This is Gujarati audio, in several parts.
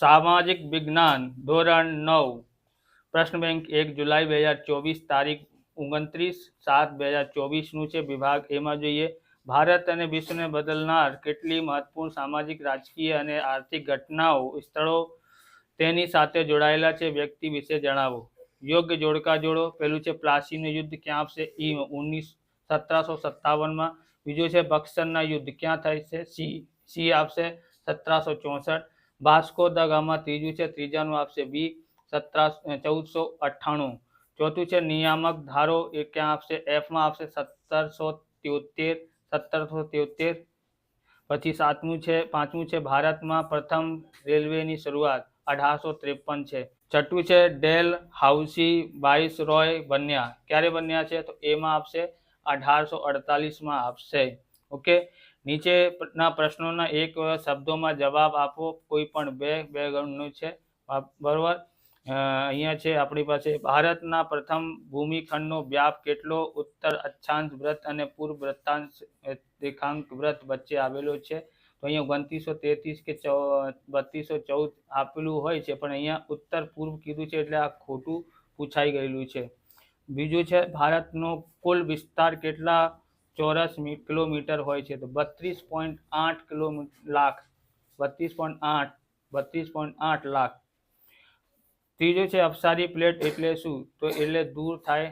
સામાજિક વિજ્ઞાન ધોરણ 9 પ્રશ્ન બેંક 1 જુલાઈ 2024 તારીખ 29/7/2024 છે। વિભાગ એમાં જોઈએ ભારત અને વિશ્વને બદલનાર કેટલી મહત્વપૂર્ણ સામાજિક રાજકીય અને આર્થિક ઘટનાઓ સ્થળો તેની સાથે જોડાયેલા છે વ્યક્તિ વિશે જણાવો। યોગ્ય જોડકા જોડો। પહેલું છે પ્લાસીનું યુદ્ધ ક્યાં આપશે ઈ 1757 માં। બીજું છે બક્સરના યુદ્ધ ક્યાં થાય છે સી આપશે 1764। વાસ્કો દ ગામા ત્રીજું છે ત્રીજાનું આપશે બી 1498। ચોથું છે નિયામક ધારો એ ક્યાં આપશે એફમાં આપશે 1773। પછી પાંચમું છે ભારતમાં પ્રથમ રેલવેની શરૂઆત 1853 છે। છઠ્ઠું છે ડેલ હાઉસી વાઇસરોય બન્યા ક્યારે બન્યા છે તો એમાં આપશે 1848 આપશે। ઓકે, નીચેના પ્રશ્નોના એક શબ્દોમાં જવાબ આપો, કોઈ પણ બે ગણનું છે બરોબર। અહીંયા છે આપણી પાસે ભારતના પ્રથમ ભૂમિખંડનો વ્યાપ કેટલો ઉત્તર અક્ષાંશ વ્રત અને પૂર્વ વૃત્તાંશ રેખાંક વ્રત વચ્ચે આવેલો છે તો અહીંયા 2933 કે 3214 આપેલું હોય છે પણ અહીંયા ઉત્તર પૂર્વ કીધું છે એટલે આ ખોટું પૂછાઈ ગયેલું છે। બીજું છે ભારતનો કુલ વિસ્તાર કેટલા ચોરસ કિલોમીટર હોય છે તો 32.8 લાખ 32.8 લાખ। ત્રીજું છે અપસારી પ્લેટ એટલે શું તો એટલે દૂર થાય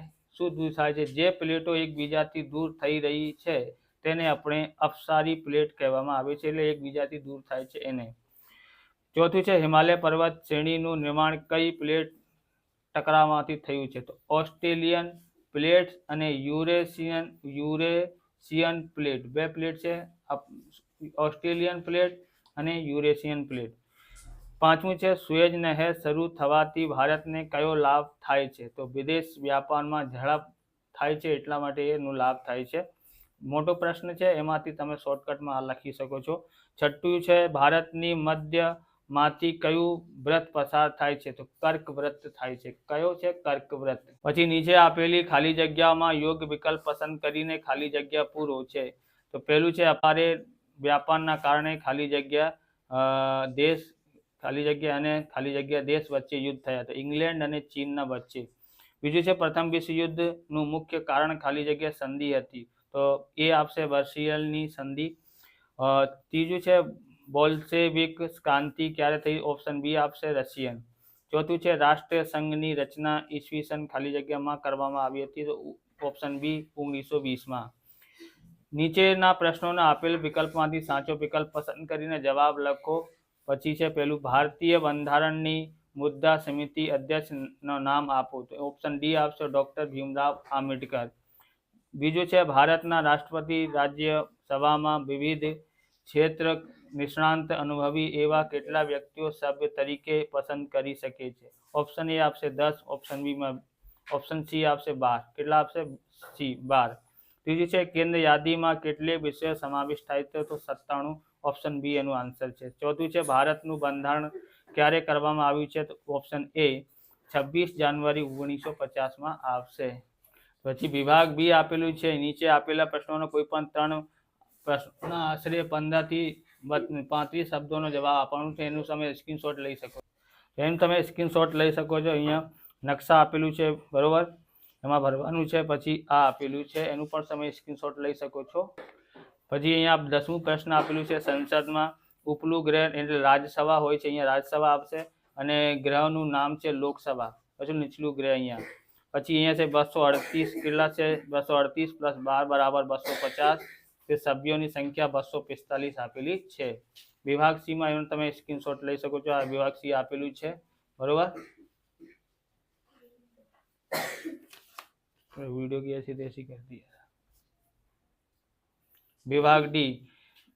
છે જે પ્લેટો એકબીજાથી દૂર થઈ રહી છે તેને આપણે અપસારી પ્લેટ કહેવામાં આવે છે એટલે એકબીજાથી દૂર થાય છે એને। ચોથું છે હિમાલય પર્વત શ્રેણીનું નિર્માણ કઈ પ્લેટ ટકરાવવાથી થયું છે તો ઓસ્ટ્રેલિયન પ્લેટ અને યુરેશિયન પ્લેટ, બે પ્લેટ છે ઓસ્ટ્રેલિયન પ્લેટ અને યુરેશિયન પ્લેટ। પાંચમું છે સુએજ નહેર શરૂ થવાથી ભારતને કયો લાભ થાય છે તો વિદેશ વ્યાપારમાં ઝડપ થાય છે એટલા માટે એનો લાભ થાય છે। મોટો પ્રશ્ન છે એમાંથી તમે શોર્ટકટમાં લખી શકો છો। છઠ્ઠું છે ભારતની મધ્યમાંથી કયું વ્રત પસાર થાય છે તો કર્ક વ્રત થાય છે। કયો છે કર્ક વ્રત। પછી નીચે આપેલી ખાલી જગ્યામાં યોગ્ય વિકલ્પ પસંદ કરીને ખાલી જગ્યા પૂરો છે તો પહેલું છે અપારે વ્યાપારના કારણે ખાલી જગ્યા દેશ વચ્ચે યુદ્ધ થયા હતા ઇંગ્લેન્ડ અને ચીનના વચ્ચે। બીજું છે પ્રથમ વિશ્વ યુદ્ધનું મુખ્ય કારણ ખાલી જગ્યા સંધિ હતી તો એ આપશે વર્સિયલની સંધિ। ત્રીજું છે બોલ્શેવિક ક્રાંતિ ક્યારે થઈ ઓપ્શન બી આપશે રશિયન। ચોથું છે રાષ્ટ્રીય સંઘની રચના ઈસવીસન ખાલી જગ્યામાં કરવામાં આવી હતી તો ઓપ્શન બી 1920 માં। નીચેના પ્રશ્નોના આપેલ વિકલ્પમાંથી સાચો વિકલ્પ પસંદ કરીને જવાબ લખો। પછી છે પેલું ભારતીય બંધારણની મુદ્દા સમિતિ અધ્યક્ષનું નામ આપો તો ઓપ્શન ડી આપશે ડોક્ટર ભીમરાવ આંબેડકર। બીજું છે ભારતના રાષ્ટ્રપતિ રાજ્યસભામાં વિવિધ ક્ષેત્ર નિષ્ણાંત અનુભવી એવા કેટલા વ્યક્તિઓ સભ્ય તરીકે પસંદ કરી શકે છે ઓપ્શન એ આપશે 10, ઓપ્શન સી આપશે 12। કેટલા આપશે સી 12। ત્રીજું છે કેન્દ્ર યાદીમાં કેટલી વિષયો સમાવેશ થાય છે તો 97, ઓપ્શન બી એનું આન્સર છે। ચોથું છે ભારતનું બંધારણ ક્યારે કરવામાં આવ્યું છે તો ઓપ્શન એ 26 જાન્યુઆરી 1950 આવશે। પછી વિભાગ બી આપેલું છે નીચે આપેલા પ્રશ્નોનો કોઈ પણ 3 પ્રશ્નોના આશરે 15 થી 35 શબ્દોનો જવાબ આપવાનો છે એનું તમે સ્ક્રીનશોટ લઈ શકો છો। અહીંયા નકશા આપેલું છે બરોબર એમાં ભરવાનું છે પછી આ આપેલું છે એનું પણ તમે સ્ક્રીનશોટ લઈ શકો છો। પછી અહીંયા 10મું પ્રશ્ન આપેલું છે સંસદમાં ઉપલું ગ્રહ એટલે રાજ્યસભા હોય છે અહીંયા રાજ્યસભા આપશે અને ગ્રહનું નામ છે લોકસભા પછી નીચલું ગ્રહ અહીંયા। પછી અહીંયા છે 238 કેટલા છે 238 + 12 = 250 તે સભ્યોની સંખ્યા 245 આપેલી છે। વિભાગ સી માં એનું તમે સ્ક્રીનશોટ લઈ શકો છો આ વિભાગ સી આપેલું છે બરોબર। वीडियो की ऐसी तैसी कर दी। विभाग डी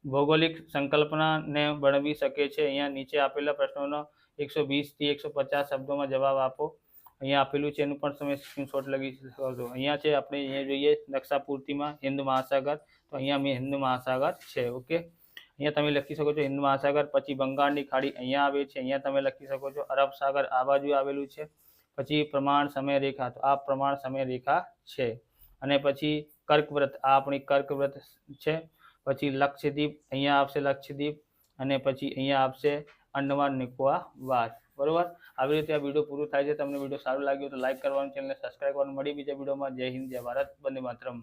भौगोलिक संकल्पना ने वर्णवी શકે છે અહીંયા નીચે આપેલા પ્રશ્નોનો 120 થી 150 શબ્દોમાં જવાબ આપો। અહીંયા આપેલું છે એનું પણ તમે સ્ક્રીનશોટ લઈ શકો છો। અહીંયા છે આપણે અહીંયા જોઈએ નકશા પૂર્તિમાં હિન્દ મહાસાગર તો અહીંયા મેં હિન્દ મહાસાગર છે ઓકે। અહીંયા તમે લખી શકો છો હિન્દ મહાસાગર પછી બંગાળની ખાડી અહીંયા આવે છે અહીંયા તમે લખી શકો છો અરબ સાગર આ બાજુ આવેલું છે। પછી પ્રમાણ સમય રેખા તો આ પ્રમાણ સમય રેખા છે અને પછી કર્કવ્રત આ આપણી કર્કવ્રત છે। પછી લક્ષદ્વીપ અહીંયા આવશે લક્ષદ્વીપ અને પછી અહીંયા આવશે અંડમાન નિકોબાર. બરોબર. આવી રીતે આ વિડીયો પૂરું થાય છે. તમને વિડીયો સારું લાગ્યું તો લાઈક કરવાનું, ચેનલને સબસ્ક્રાઈબ કરવાનું. મળી બીજા વિડીયોમાં. જય હિન્દ, જય ભારત, વંદે માતરમ.